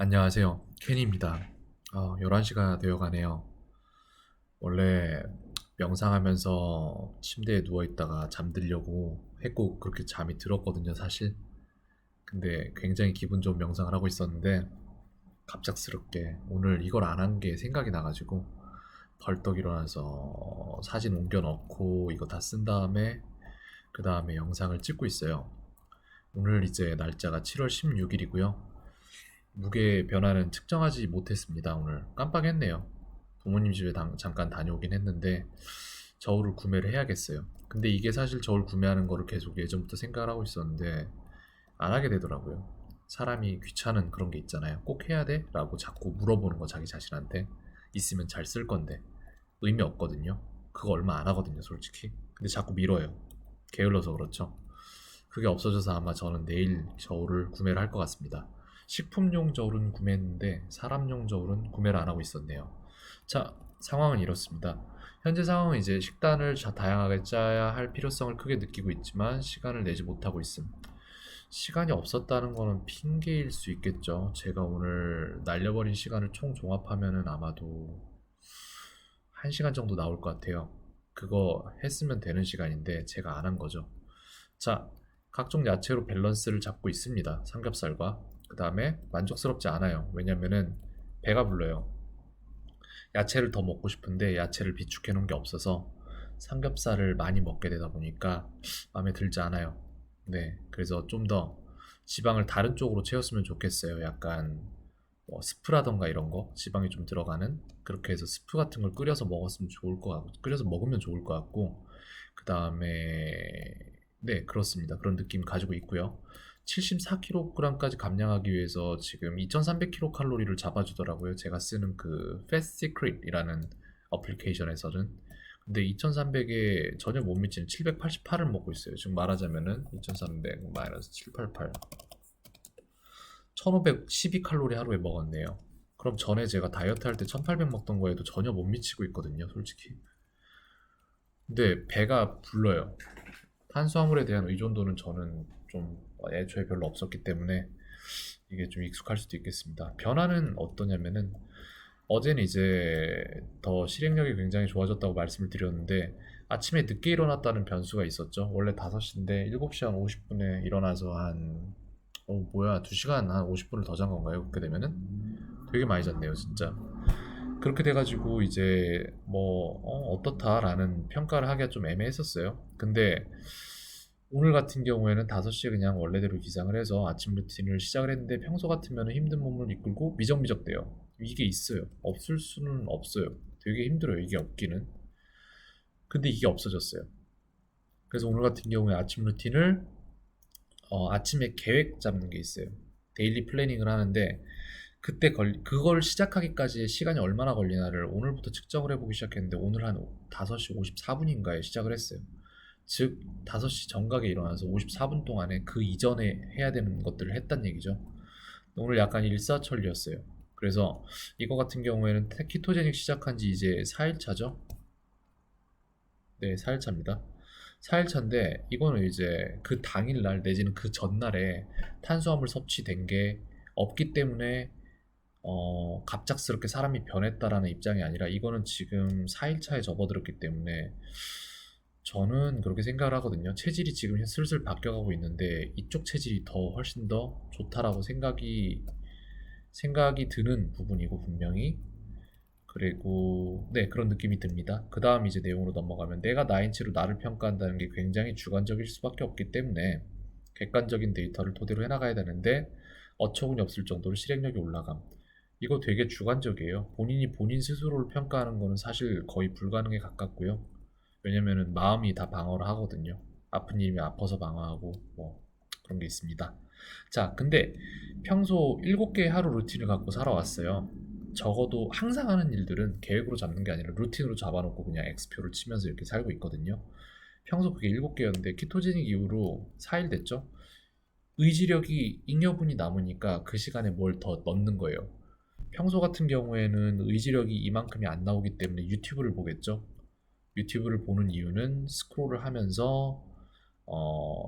안녕하세요. 케니입니다. 11시가 되어 가네요. 원래 명상하면서 침대에 누워 있다가 잠들려고 했고 그렇게 잠이 들었거든요, 사실. 근데 굉장히 기분 좋은 명상을 하고 있었는데 갑작스럽게 오늘 이걸 안 한 게 생각이 나가지고 벌떡 일어나서 사진 옮겨 넣고 이거 다 쓴 다음에 그 다음에 영상을 찍고 있어요. 오늘 이제 날짜가 7월 16일이고요. 무게 변화는 측정하지 못했습니다. 오늘 깜빡했네요. 부모님 집에 잠깐 다녀오긴 했는데 저울을 구매를 해야겠어요. 근데 이게 사실 저울 구매하는 거를 계속 예전부터 생각을 하고 있었는데 안 하게 되더라고요. 사람이 귀찮은 그런 게 있잖아요. 꼭 해야 돼? 라고 자꾸 물어보는 거 자기 자신한테. 있으면 잘 쓸 건데 의미 없거든요. 그거 얼마 안 하거든요, 솔직히. 근데 자꾸 미뤄요. 게을러서 그렇죠. 그게 없어져서 아마 저는 내일 저울을 구매를 할 것 같습니다. 식품용 저울은 구매했는데 사람용 저울은 구매를 안 하고 있었네요. 자, 상황은 이렇습니다. 현재 상황은 이제 식단을 다양하게 짜야 할 필요성을 크게 느끼고 있지만 시간을 내지 못하고 있음. 시간이 없었다는 거는 핑계일 수 있겠죠. 제가 오늘 날려버린 시간을 총 종합하면은 아마도 1시간 정도 나올 것 같아요. 그거 했으면 되는 시간인데 제가 안 한 거죠. 자, 각종 야채로 밸런스를 잡고 있습니다. 삼겹살과. 그 다음에 만족스럽지 않아요. 왜냐면은 배가 불러요. 야채를 더 먹고 싶은데 야채를 비축해 놓은 게 없어서 삼겹살을 많이 먹게 되다 보니까 마음에 들지 않아요. 네, 그래서 좀 더 지방을 다른 쪽으로 채웠으면 좋겠어요. 약간 뭐 스프라던가 이런 거 지방이 좀 들어가는 그렇게 해서 스프 같은 걸 끓여서 먹었으면 좋을 것 같고 끓여서 먹으면 좋을 것 같고 그 다음에 네, 그렇습니다. 그런 느낌 가지고 있고요. 74kg까지 감량하기 위해서 지금 2300kcal 잡아주더라고요. 제가 쓰는 그 Fast Secret이라는 어플리케이션에서는. 근데 2300에 전혀 못 미치는 788을 먹고 있어요. 지금 말하자면은 2300 마이너스 788 1512칼로리 하루에 먹었네요. 그럼 전에 제가 다이어트 할 때 1800 먹던 거에도 전혀 못 미치고 있거든요, 솔직히. 근데 배가 불러요. 탄수화물에 대한 의존도는 저는 좀 애초에 별로 없었기 때문에 이게 좀 익숙할 수도 있겠습니다. 변화는 어떠냐면은 어제는 이제 더 실행력이 굉장히 좋아졌다고 말씀을 드렸는데 아침에 늦게 일어났다는 변수가 있었죠. 원래 5시인데 7시 한 50분에 일어나서 한 뭐야 2시간 한 50분을 더 잔 건가요? 그렇게 되면은 되게 많이 잤네요, 진짜. 그렇게 돼가지고 이제 뭐 어떻다라는 평가를 하기가 좀 애매했었어요. 근데 오늘 같은 경우에는 5시에 그냥 원래대로 기상을 해서 아침 루틴을 시작을 했는데 평소 같으면 힘든 몸을 이끌고 미적미적돼요. 이게 있어요. 없을 수는 없어요. 되게 힘들어요. 이게 없기는. 근데 이게 없어졌어요. 그래서 오늘 같은 경우에 아침 루틴을 아침에 계획 잡는 게 있어요. 데일리 플래닝을 하는데 그걸 시작하기까지 시간이 얼마나 걸리나를 오늘부터 측정을 해보기 시작했는데 오늘 한 5시 54분인가에 시작을 했어요. 즉 5시 정각에 일어나서 54분 동안에 그 이전에 해야 되는 것들을 했단 얘기죠. 오늘 약간 일사천리였어요. 그래서 이거 같은 경우에는 키토제닉 시작한 지 이제 4일차죠. 네, 4일차입니다. 4일차인데 이거는 이제 그 당일날 내지는 그 전날에 탄수화물 섭취된 게 없기 때문에 갑작스럽게 사람이 변했다라는 입장이 아니라 이거는 지금 4일차에 접어들었기 때문에 저는 그렇게 생각을 하거든요. 체질이 지금 슬슬 바뀌어가고 있는데 이쪽 체질이 더 훨씬 더 좋다라고 생각이 드는 부분이고 분명히 그리고 네 그런 느낌이 듭니다. 그 다음 이제 내용으로 넘어가면 내가 나인 채로 나를 평가한다는 게 굉장히 주관적일 수밖에 없기 때문에 객관적인 데이터를 토대로 해나가야 되는데 어처구니 없을 정도로 실행력이 올라감. 이거 되게 주관적이에요. 본인이 본인 스스로를 평가하는 거는 사실 거의 불가능에 가깝고요. 왜냐면은 마음이 다 방어를 하거든요. 아픈 일이면 아파서 방어하고 뭐 그런 게 있습니다. 자, 근데 평소 7개의 하루 루틴을 갖고 살아왔어요. 적어도 항상 하는 일들은 계획으로 잡는 게 아니라 루틴으로 잡아놓고 그냥 X표를 치면서 이렇게 살고 있거든요. 평소 그게 7개였는데 키토제닉 이후로 4일 됐죠? 의지력이 잉여분이 남으니까 그 시간에 뭘 더 넣는 거예요. 평소 같은 경우에는 의지력이 이만큼이 안 나오기 때문에 유튜브를 보겠죠. 유튜브를 보는 이유는 스크롤을 하면서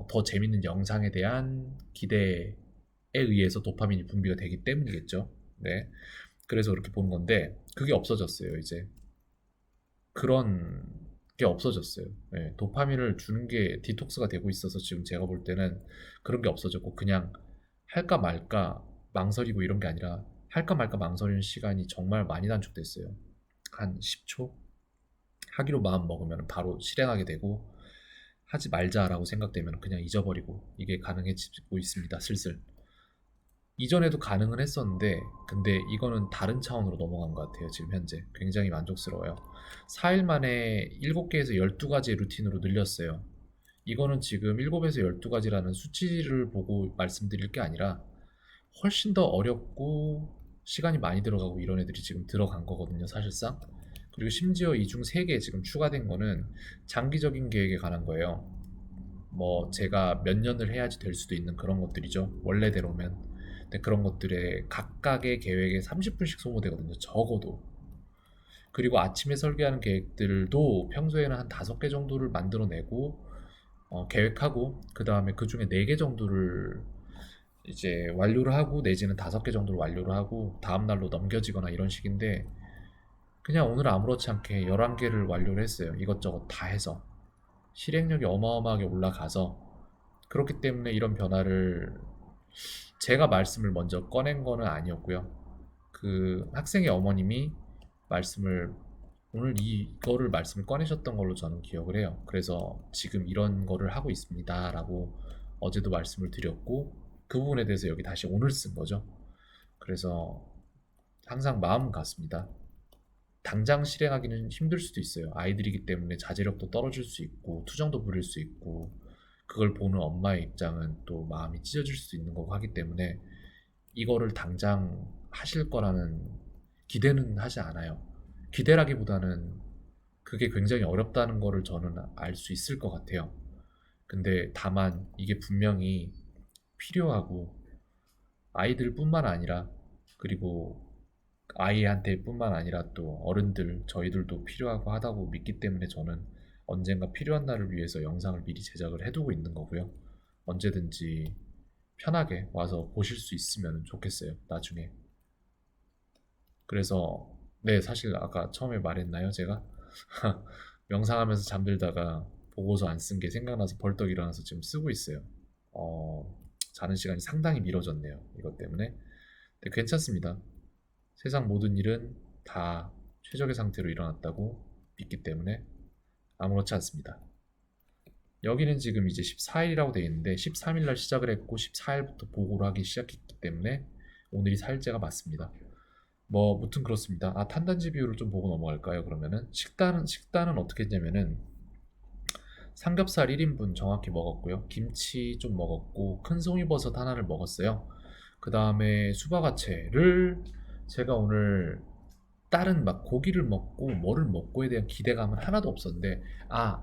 더 재밌는 영상에 대한 기대에 의해서 도파민이 분비가 되기 때문이겠죠. 네. 그래서 그렇게 보는 건데 그게 없어졌어요. 이제 그런 게 없어졌어요. 네. 도파민을 주는 게 디톡스가 되고 있어서 지금 제가 볼 때는 그런 게 없어졌고 그냥 할까 말까 망설이고 이런 게 아니라 할까 말까 망설이는 시간이 정말 많이 단축됐어요. 한 10초? 하기로 마음 먹으면 바로 실행하게 되고 하지 말자라고 생각되면 그냥 잊어버리고 이게 가능해지고 있습니다. 슬슬. 이전에도 가능은 했었는데 근데 이거는 다른 차원으로 넘어간 것 같아요. 지금 현재 굉장히 만족스러워요. 4일 만에 7개에서 12가지의 루틴으로 늘렸어요. 이거는 지금 7에서 12가지라는 수치를 보고 말씀드릴 게 아니라 훨씬 더 어렵고 시간이 많이 들어가고 이런 애들이 지금 들어간 거거든요, 사실상. 그리고 심지어 이 중 3개 지금 추가된 거는 장기적인 계획에 관한 거예요. 뭐 제가 몇 년을 해야지 될 수도 있는 그런 것들이죠. 원래대로면. 근데 그런 것들에 각각의 계획에 30분씩 소모되거든요. 적어도. 그리고 아침에 설계하는 계획들도 평소에는 한 5개 정도를 만들어내고 계획하고 그 다음에 그 중에 4개 정도를 이제 완료를 하고 내지는 5개 정도를 완료를 하고 다음날로 넘겨지거나 이런 식인데 그냥 오늘 아무렇지 않게 11개를 완료를 했어요. 이것저것 다 해서. 실행력이 어마어마하게 올라가서 그렇기 때문에 이런 변화를 제가 말씀을 먼저 꺼낸 거는 아니었고요. 그 학생의 어머님이 말씀을 오늘 이거를 말씀을 꺼내셨던 걸로 저는 기억을 해요. 그래서 지금 이런 거를 하고 있습니다라고 어제도 말씀을 드렸고 그 부분에 대해서 여기 다시 오늘 쓴 거죠. 그래서 항상 마음 같습니다. 당장 실행하기는 힘들 수도 있어요. 아이들이기 때문에 자제력도 떨어질 수 있고 투정도 부릴 수 있고 그걸 보는 엄마의 입장은 또 마음이 찢어질 수 있는 거고 하기 때문에 이거를 당장 하실 거라는 기대는 하지 않아요. 기대라기보다는 그게 굉장히 어렵다는 거를 저는 알 수 있을 것 같아요. 근데 다만 이게 분명히 필요하고 아이들뿐만 아니라 그리고 아이한테 뿐만 아니라 또 어른들 저희들도 필요하고 하다고 믿기 때문에 저는 언젠가 필요한 날을 위해서 영상을 미리 제작을 해두고 있는 거고요. 언제든지 편하게 와서 보실 수 있으면 좋겠어요. 나중에. 그래서 네, 사실 아까 처음에 말했나요, 제가? 명상하면서 잠들다가 보고서 안 쓴 게 생각나서 벌떡 일어나서 지금 쓰고 있어요. 자는 시간이 상당히 미뤄졌네요. 이것 때문에. 근데 괜찮습니다. 세상 모든 일은 다 최적의 상태로 일어났다고 믿기 때문에 아무렇지 않습니다. 여기는 지금 이제 14일이라고 되어 있는데 13일 날 시작을 했고 14일부터 보고를 하기 시작했기 때문에 오늘이 4일째가 맞습니다. 뭐 무튼 그렇습니다. 탄단지 비율을 좀 보고 넘어갈까요? 그러면은 식단은 어떻게 했냐면은 삼겹살 1인분 정확히 먹었고요. 김치 좀 먹었고 큰 송이버섯 하나를 먹었어요. 그 다음에 수박아채를 제가 오늘 다른 막 고기를 먹고 뭐를 먹고에 대한 기대감은 하나도 없었는데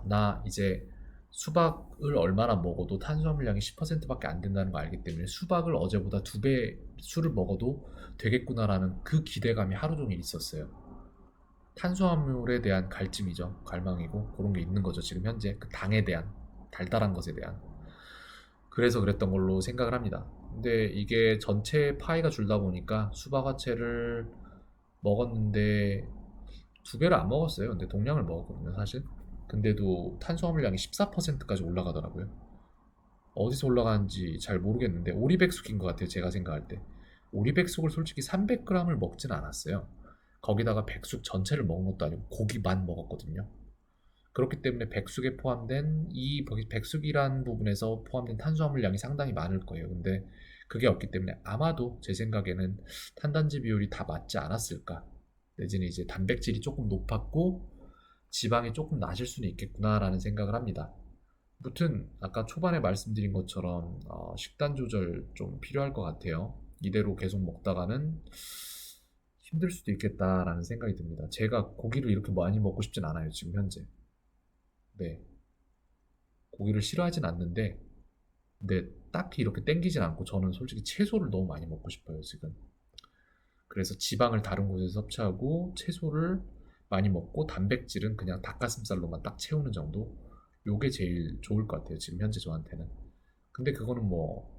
나 이제 수박을 얼마나 먹어도 탄수화물량이 10%밖에 안 된다는 거 알기 때문에 수박을 어제보다 2배 술을 먹어도 되겠구나라는 그 기대감이 하루 종일 있었어요. 탄수화물에 대한 갈증이죠. 갈망이고 그런 게 있는 거죠. 지금 현재 그 당에 대한 달달한 것에 대한 그래서 그랬던 걸로 생각을 합니다. 근데 이게 전체 파이가 줄다 보니까 수박화채를 먹었는데 2배를 안 먹었어요. 근데 동량을 먹었거든요, 사실. 근데도 탄수화물량이 14%까지 올라가더라고요. 어디서 올라가는지 잘 모르겠는데 오리백숙인 것 같아요, 제가 생각할 때. 오리백숙을 솔직히 300g을 먹진 않았어요. 거기다가 백숙 전체를 먹은 것도 아니고 고기만 먹었거든요. 그렇기 때문에 백숙에 포함된 이 백숙이란 부분에서 포함된 탄수화물량이 상당히 많을 거예요. 근데 그게 없기 때문에 아마도 제 생각에는 탄단지 비율이 다 맞지 않았을까. 내지는 이제 단백질이 조금 높았고 지방이 조금 낮을 수는 있겠구나라는 생각을 합니다. 무튼 아까 초반에 말씀드린 것처럼 식단 조절 좀 필요할 것 같아요. 이대로 계속 먹다가는 힘들 수도 있겠다라는 생각이 듭니다. 제가 고기를 이렇게 많이 먹고 싶진 않아요, 지금 현재. 네, 고기를 싫어하진 않는데, 근데 딱히 이렇게 땡기진 않고 저는 솔직히 채소를 너무 많이 먹고 싶어요, 지금. 그래서 지방을 다른 곳에서 섭취하고 채소를 많이 먹고 단백질은 그냥 닭가슴살로만 딱 채우는 정도. 요게 제일 좋을 것 같아요, 지금 현재 저한테는. 근데 그거는 뭐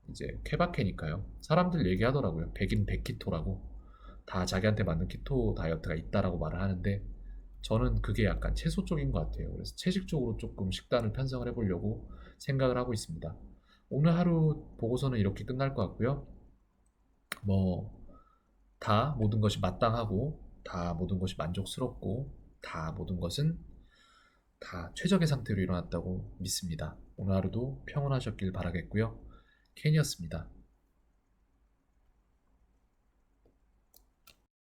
이제 케바케니까요. 사람들 얘기하더라고요. 백인 백키토라고. 다 자기한테 맞는 키토 다이어트가 있다라고 말을 하는데 저는 그게 약간 채소 쪽인 것 같아요. 그래서 채식 쪽으로 조금 식단을 편성을 해보려고 생각을 하고 있습니다. 오늘 하루 보고서는 이렇게 끝날 것 같고요. 뭐, 다 모든 것이 마땅하고, 다 모든 것이 만족스럽고, 다 모든 것은 다 최적의 상태로 일어났다고 믿습니다. 오늘 하루도 평온하셨길 바라겠고요. 켄이었습니다.